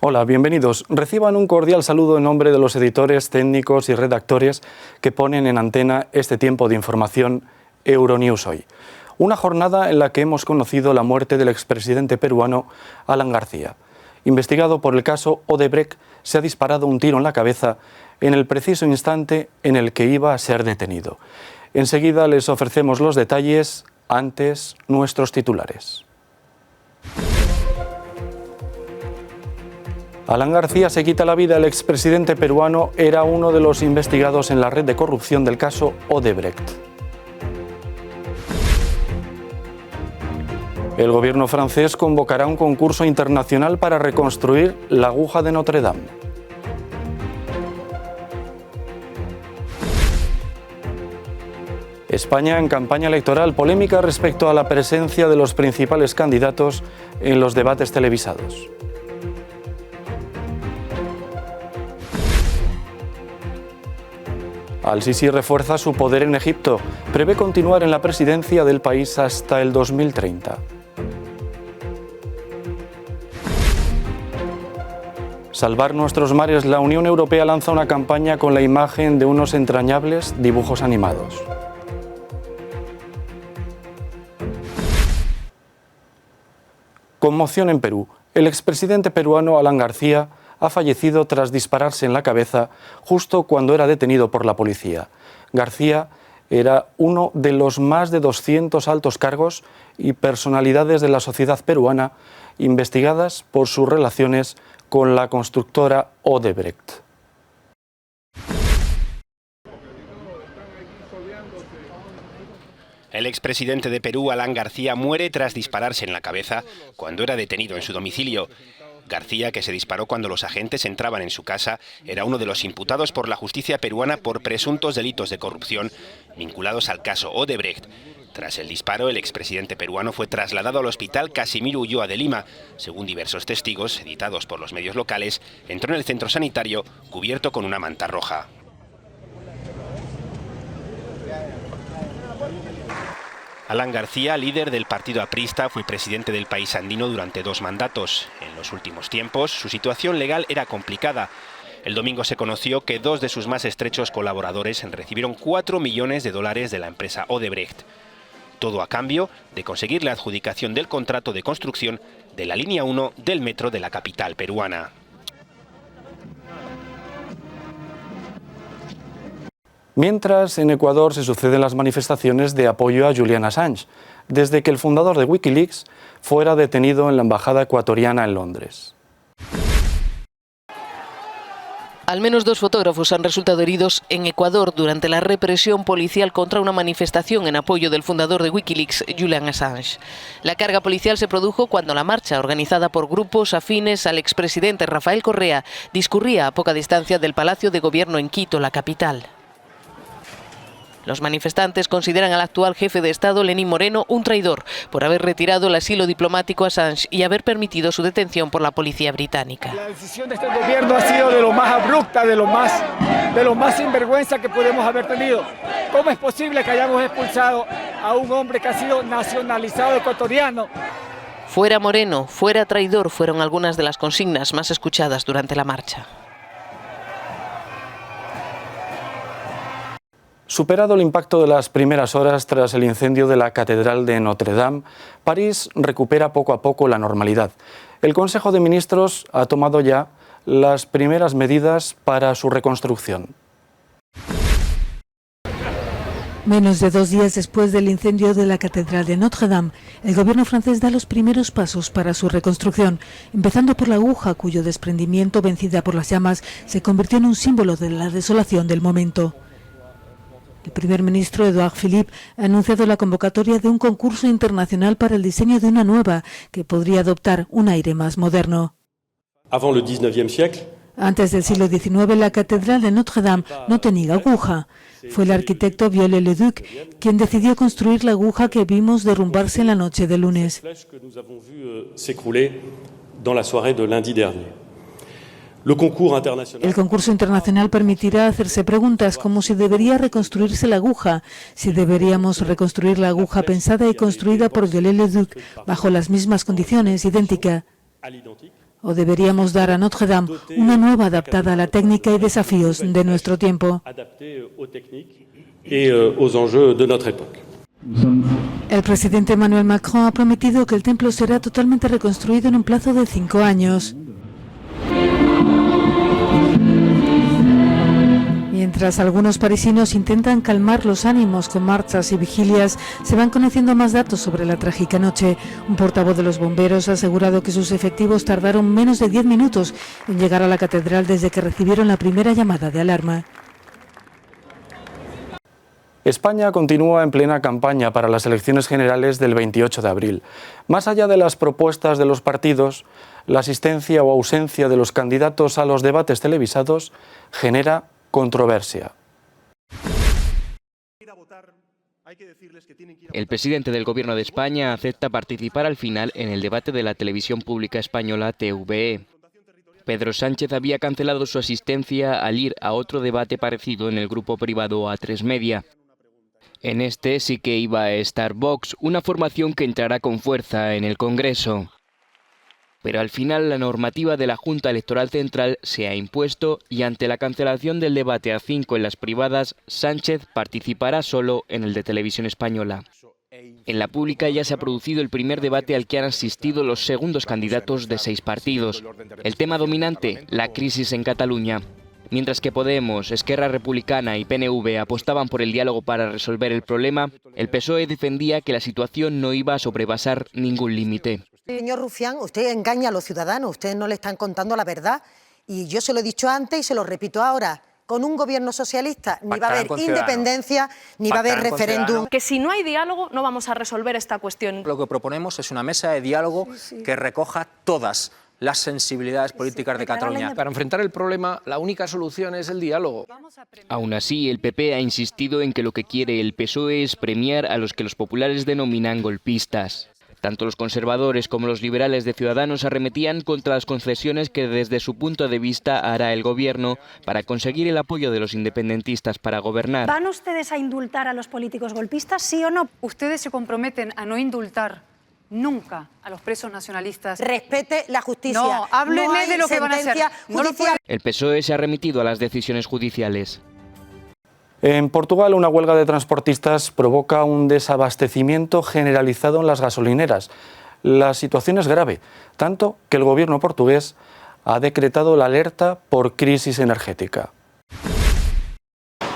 Hola, bienvenidos. Reciban un cordial saludo en nombre de los editores, técnicos y redactores que ponen en antena este tiempo de información Euronews Hoy. Una jornada en la que hemos conocido la muerte del expresidente peruano Alan García. Investigado por el caso Odebrecht, se ha disparado un tiro en la cabeza en el preciso instante en el que iba a ser detenido. Enseguida les ofrecemos los detalles, antes nuestros titulares. Alan García se quita la vida. El expresidente peruano era uno de los investigados en la red de corrupción del caso Odebrecht. El gobierno francés convocará un concurso internacional para reconstruir la aguja de Notre Dame. España en campaña electoral, polémica respecto a la presencia de los principales candidatos en los debates televisados. Al-Sisi refuerza su poder en Egipto, prevé continuar en la presidencia del país hasta el 2030. Salvar nuestros mares. La Unión Europea lanza una campaña con la imagen de unos entrañables dibujos animados. Conmoción en Perú. El expresidente peruano Alan García ha fallecido tras dispararse en la cabeza justo cuando era detenido por la policía. García era uno de los más de 200 altos cargos y personalidades de la sociedad peruana investigadas por sus relaciones con la constructora Odebrecht. El expresidente de Perú, Alan García, muere tras dispararse en la cabeza cuando era detenido en su domicilio. García, que se disparó cuando los agentes entraban en su casa, era uno de los imputados por la justicia peruana por presuntos delitos de corrupción vinculados al caso Odebrecht. Tras el disparo, el expresidente peruano fue trasladado al hospital Casimiro Ulloa de Lima. Según diversos testigos, editados por los medios locales, entró en el centro sanitario cubierto con una manta roja. Alan García, líder del partido aprista, fue presidente del país andino durante 2 mandatos. En los últimos tiempos, su situación legal era complicada. El domingo se conoció que 2 de sus más estrechos colaboradores recibieron $4 millones de la empresa Odebrecht. Todo a cambio de conseguir la adjudicación del contrato de construcción de la línea 1 del metro de la capital peruana. Mientras, en Ecuador se suceden las manifestaciones de apoyo a Julian Assange, desde que el fundador de Wikileaks fuera detenido en la embajada ecuatoriana en Londres. Al menos 2 fotógrafos han resultado heridos en Ecuador durante la represión policial contra una manifestación en apoyo del fundador de Wikileaks, Julian Assange. La carga policial se produjo cuando la marcha, organizada por grupos afines al expresidente Rafael Correa, discurría a poca distancia del Palacio de Gobierno en Quito, la capital. Los manifestantes consideran al actual jefe de Estado, Lenín Moreno, un traidor por haber retirado el asilo diplomático a Assange y haber permitido su detención por la policía británica. La decisión de este gobierno ha sido de lo más abrupta, de lo más sinvergüenza que podemos haber tenido. ¿Cómo es posible que hayamos expulsado a un hombre que ha sido nacionalizado ecuatoriano? Fuera Moreno, fuera traidor, fueron algunas de las consignas más escuchadas durante la marcha. Superado el impacto de las primeras horas tras el incendio de la Catedral de Notre Dame, París recupera poco a poco la normalidad. El Consejo de Ministros ha tomado ya las primeras medidas para su reconstrucción. Menos de 2 días después del incendio de la Catedral de Notre Dame, el gobierno francés da los primeros pasos para su reconstrucción, empezando por la aguja cuyo desprendimiento, vencida por las llamas, se convirtió en un símbolo de la desolación del momento. El primer ministro Édouard Philippe ha anunciado la convocatoria de un concurso internacional para el diseño de una nueva que podría adoptar un aire más moderno. Antes del siglo XIX, la Catedral de Notre Dame no tenía aguja. Fue el arquitecto Viollet-le-Duc quien decidió construir la aguja que vimos derrumbarse en la noche del lunes. El concurso internacional permitirá hacerse preguntas como si debería reconstruirse la aguja, si deberíamos reconstruir la aguja pensada y construida por Viollet-le-Duc bajo las mismas condiciones, idéntica. ¿O deberíamos dar a Notre Dame una nueva adaptada a la técnica y desafíos de nuestro tiempo? El presidente Emmanuel Macron ha prometido que el templo será totalmente reconstruido en un plazo de 5 años. Mientras algunos parisinos intentan calmar los ánimos con marchas y vigilias, se van conociendo más datos sobre la trágica noche. Un portavoz de los bomberos ha asegurado que sus efectivos tardaron menos de 10 minutos en llegar a la catedral desde que recibieron la primera llamada de alarma. España continúa en plena campaña para las elecciones generales del 28 de abril. Más allá de las propuestas de los partidos, la asistencia o ausencia de los candidatos a los debates televisados genera controversia. El presidente del Gobierno de España acepta participar al final en el debate de la televisión pública española TVE. Pedro Sánchez había cancelado su asistencia al ir a otro debate parecido en el grupo privado A3 Media. En este sí que iba a estar Vox, una formación que entrará con fuerza en el Congreso. Pero al final la normativa de la Junta Electoral Central se ha impuesto y ante la cancelación del debate A5 en las privadas, Sánchez participará solo en el de Televisión Española. En la pública ya se ha producido el primer debate al que han asistido los segundos candidatos de 6 partidos. El tema dominante, la crisis en Cataluña. Mientras que Podemos, Esquerra Republicana y PNV apostaban por el diálogo para resolver el problema, el PSOE defendía que la situación no iba a sobrepasar ningún límite. Señor Rufián, usted engaña a los ciudadanos, ustedes no le están contando la verdad y yo se lo he dicho antes y se lo repito ahora. Con un gobierno socialista ni va a haber independencia, ni va a haber referéndum. Que si no hay diálogo no vamos a resolver esta cuestión. Lo que proponemos es una mesa de diálogo que recoja todas las sensibilidades políticas de Cataluña. Para enfrentar el problema, la única solución es el diálogo. Aún así, el PP ha insistido en que lo que quiere el PSOE es premiar a los que los populares denominan golpistas. Tanto los conservadores como los liberales de Ciudadanos arremetían contra las concesiones que desde su punto de vista hará el gobierno para conseguir el apoyo de los independentistas para gobernar. ¿Van ustedes a indultar a los políticos golpistas, sí o no? Ustedes se comprometen a no indultar nunca a los presos nacionalistas. Respete la justicia. No, hábleme de lo que van a hacer. El PSOE se ha remitido a las decisiones judiciales. En Portugal, una huelga de transportistas provoca un desabastecimiento generalizado en las gasolineras. La situación es grave, tanto que el gobierno portugués ha decretado la alerta por crisis energética.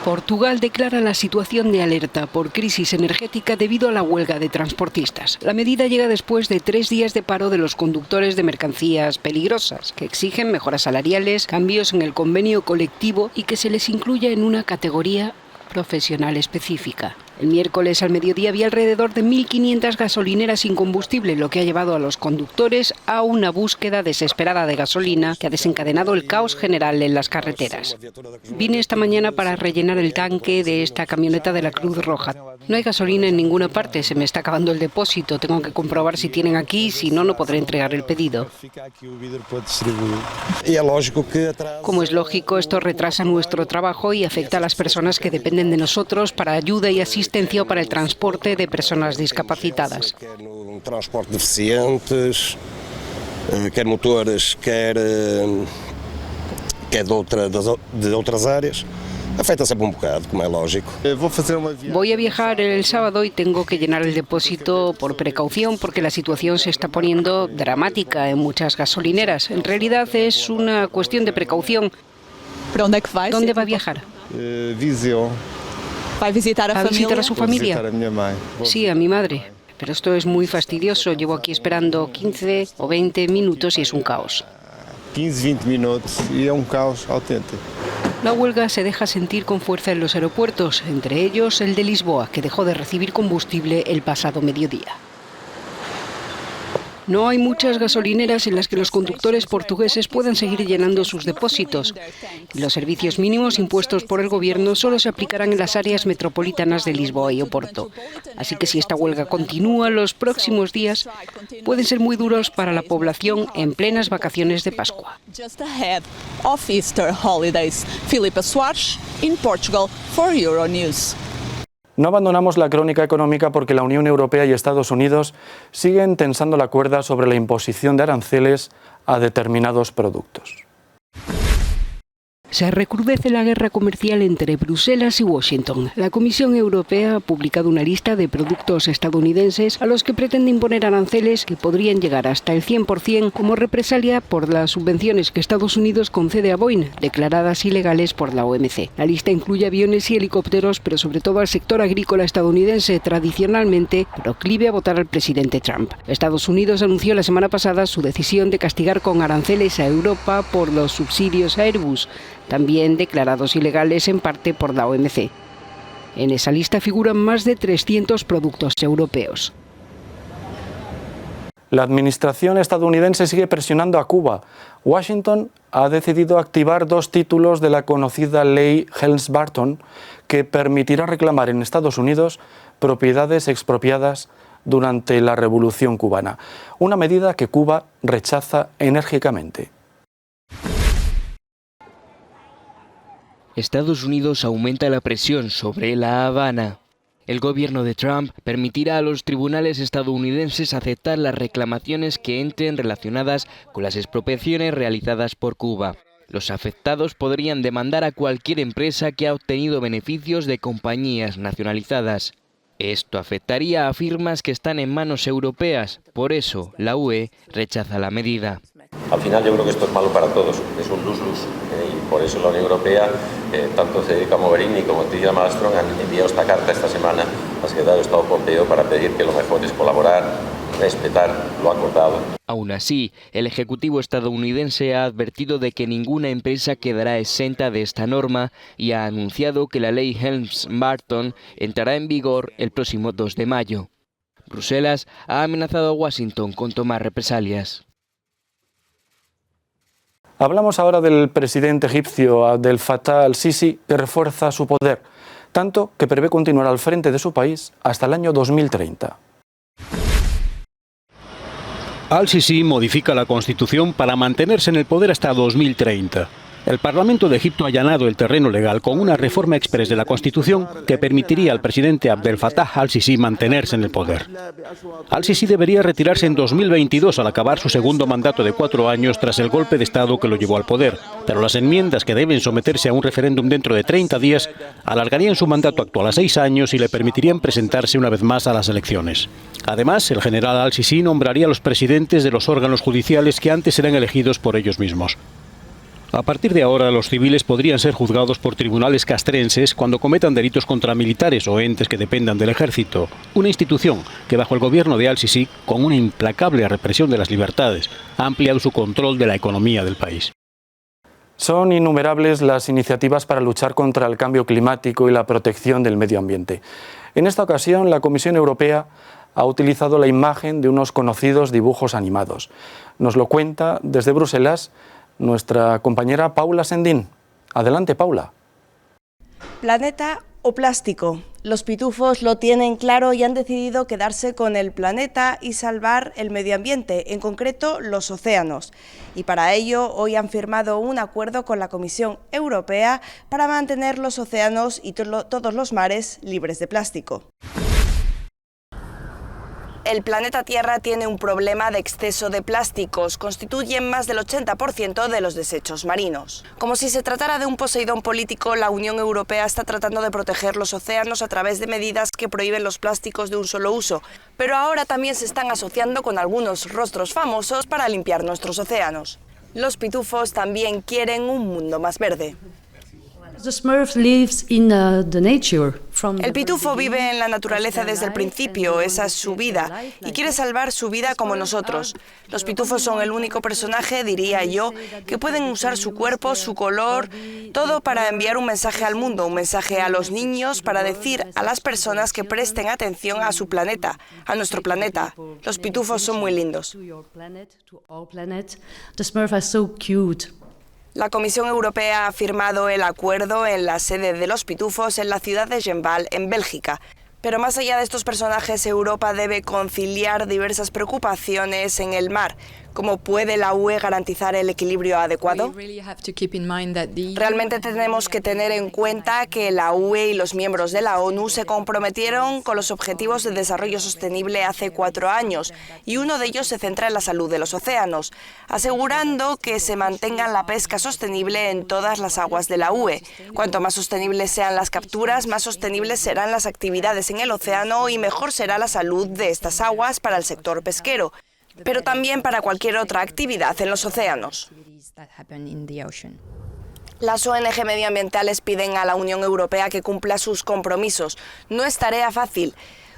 Portugal declara la situación de alerta por crisis energética debido a la huelga de transportistas. La medida llega después de 3 días de paro de los conductores de mercancías peligrosas, que exigen mejoras salariales, cambios en el convenio colectivo y que se les incluya en una categoría profesional específica. El miércoles al mediodía había alrededor de 1.500 gasolineras sin combustible, lo que ha llevado a los conductores a una búsqueda desesperada de gasolina que ha desencadenado el caos general en las carreteras. Vine esta mañana para rellenar el tanque de esta camioneta de la Cruz Roja. No hay gasolina en ninguna parte, se me está acabando el depósito, tengo que comprobar si tienen aquí, si no, no podré entregar el pedido. Como es lógico, esto retrasa nuestro trabajo y afecta a las personas que dependen de nosotros para ayuda y asistencia o para el transporte de personas discapacitadas. Transporte de deficientes, quer motores, quer de outras áreas. Afecta sempre bocado, como é lógico. Voy a viajar el sábado y tengo que llenar el depósito por precaución porque la situación se está poniendo dramática en muchas gasolineras. En realidad es una cuestión de precaución. ¿Dónde va a viajar? Viseu. ¿Va a visitar a su familia? Sí, a mi madre. Pero esto es muy fastidioso. Llevo aquí esperando 15 o 20 minutos y es un caos. 15-20 minutos y es un caos auténtico. La huelga se deja sentir con fuerza en los aeropuertos, entre ellos el de Lisboa, que dejó de recibir combustible el pasado mediodía. No hay muchas gasolineras en las que los conductores portugueses puedan seguir llenando sus depósitos. Y los servicios mínimos impuestos por el gobierno solo se aplicarán en las áreas metropolitanas de Lisboa y Oporto. Así que si esta huelga continúa, los próximos días pueden ser muy duros para la población en plenas vacaciones de Pascua. Filipe Soares, en Portugal, for Euronews. No abandonamos la crónica económica porque la Unión Europea y Estados Unidos siguen tensando la cuerda sobre la imposición de aranceles a determinados productos. Se recrudece la guerra comercial entre Bruselas y Washington. La Comisión Europea ha publicado una lista de productos estadounidenses a los que pretende imponer aranceles que podrían llegar hasta el 100% como represalia por las subvenciones que Estados Unidos concede a Boeing, declaradas ilegales por la OMC. La lista incluye aviones y helicópteros, pero sobre todo al sector agrícola estadounidense, tradicionalmente proclive a votar al presidente Trump. Estados Unidos anunció la semana pasada su decisión de castigar con aranceles a Europa por los subsidios a Airbus, también declarados ilegales en parte por la OMC. En esa lista figuran más de 300 productos europeos. La administración estadounidense sigue presionando a Cuba. Washington ha decidido activar 2 títulos de la conocida ley Helms-Burton que permitirá reclamar en Estados Unidos propiedades expropiadas durante la Revolución cubana, una medida que Cuba rechaza enérgicamente. Estados Unidos aumenta la presión sobre La Habana. El gobierno de Trump permitirá a los tribunales estadounidenses aceptar las reclamaciones que entren relacionadas con las expropiaciones realizadas por Cuba. Los afectados podrían demandar a cualquier empresa que ha obtenido beneficios de compañías nacionalizadas. Esto afectaría a firmas que están en manos europeas, por eso la UE rechaza la medida. Al final yo creo que esto es malo para todos, es un lose-lose, y por eso la Unión Europea, tanto Federica Mogherini como Cecilia Malmström han enviado esta carta esta semana al secretario de Estado Pompeo para pedir que lo mejor es colaborar, respetar lo acordado. Aún así, el Ejecutivo estadounidense ha advertido de que ninguna empresa quedará exenta de esta norma y ha anunciado que la ley Helms-Burton entrará en vigor el próximo 2 de mayo. Bruselas ha amenazado a Washington con tomar represalias. Hablamos ahora del presidente egipcio Abdel Fattah al-Sisi, que refuerza su poder, tanto que prevé continuar al frente de su país hasta el año 2030. Al-Sisi modifica la Constitución para mantenerse en el poder hasta 2030. El Parlamento de Egipto ha allanado el terreno legal con una reforma exprés de la Constitución que permitiría al presidente Abdel Fattah al-Sisi mantenerse en el poder. Al-Sisi debería retirarse en 2022 al acabar su segundo mandato de 4 años tras el golpe de Estado que lo llevó al poder, pero las enmiendas que deben someterse a un referéndum dentro de 30 días alargarían su mandato actual a 6 años y le permitirían presentarse una vez más a las elecciones. Además, el general al-Sisi nombraría a los presidentes de los órganos judiciales que antes eran elegidos por ellos mismos. A partir de ahora, los civiles podrían ser juzgados por tribunales castrenses cuando cometan delitos contra militares o entes que dependan del ejército, una institución que bajo el gobierno de al-Sisi, con una implacable represión de las libertades, ha ampliado su control de la economía del país. Son innumerables las iniciativas para luchar contra el cambio climático y la protección del medio ambiente. En esta ocasión, la Comisión Europea ha utilizado la imagen de unos conocidos dibujos animados. Nos lo cuenta desde Bruselas nuestra compañera Paula Sendín. Adelante, Paula. Planeta o plástico. Los pitufos lo tienen claro y han decidido quedarse con el planeta y salvar el medio ambiente, en concreto los océanos. Y para ello hoy han firmado un acuerdo con la Comisión Europea para mantener los océanos y todos los mares libres de plástico. El planeta Tierra tiene un problema de exceso de plásticos, constituyen más del 80% de los desechos marinos. Como si se tratara de un Poseidón político, la Unión Europea está tratando de proteger los océanos a través de medidas que prohíben los plásticos de un solo uso, pero ahora también se están asociando con algunos rostros famosos para limpiar nuestros océanos. Los pitufos también quieren un mundo más verde. El pitufo vive en la naturaleza desde el principio, esa es su vida, y quiere salvar su vida como nosotros. Los pitufos son el único personaje, diría yo, que pueden usar su cuerpo, su color, todo para enviar un mensaje al mundo, un mensaje a los niños, para decir a las personas que presten atención a su planeta, a nuestro planeta. Los pitufos son muy lindos. La Comisión Europea ha firmado el acuerdo en la sede de los pitufos en la ciudad de Genval, en Bélgica. Pero más allá de estos personajes, Europa debe conciliar diversas preocupaciones en el mar, ¿Cómo puede la UE garantizar el equilibrio adecuado? Realmente tenemos que tener en cuenta que la UE y los miembros de la ONU se comprometieron con los Objetivos de Desarrollo Sostenible hace 4 años y uno de ellos se centra en la salud de los océanos, asegurando que se mantenga la pesca sostenible en todas las aguas de la UE. Cuanto más sostenibles sean las capturas, más sostenibles serán las actividades en el océano y mejor será la salud de estas aguas para el sector pesquero, pero también para cualquier otra actividad en los océanos. Las ONG medioambientales piden a la Unión Europea que cumpla sus compromisos. No es tarea fácil.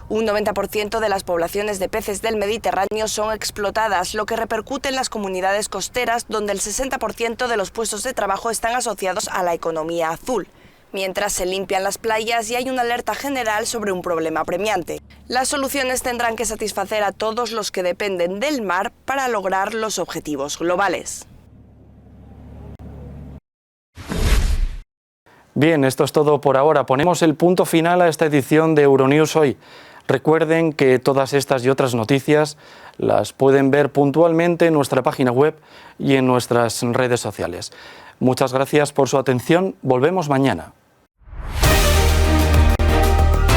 Un 90% de las poblaciones de peces del Mediterráneo son explotadas, lo que repercute en las comunidades costeras, donde el 60% de los puestos de trabajo están asociados a la economía azul, mientras se limpian las playas y hay una alerta general sobre un problema apremiante. Las soluciones tendrán que satisfacer a todos los que dependen del mar para lograr los objetivos globales. Bien, esto es todo por ahora. Ponemos el punto final a esta edición de Euronews Hoy. Recuerden que todas estas y otras noticias las pueden ver puntualmente en nuestra página web y en nuestras redes sociales. Muchas gracias por su atención. Volvemos mañana.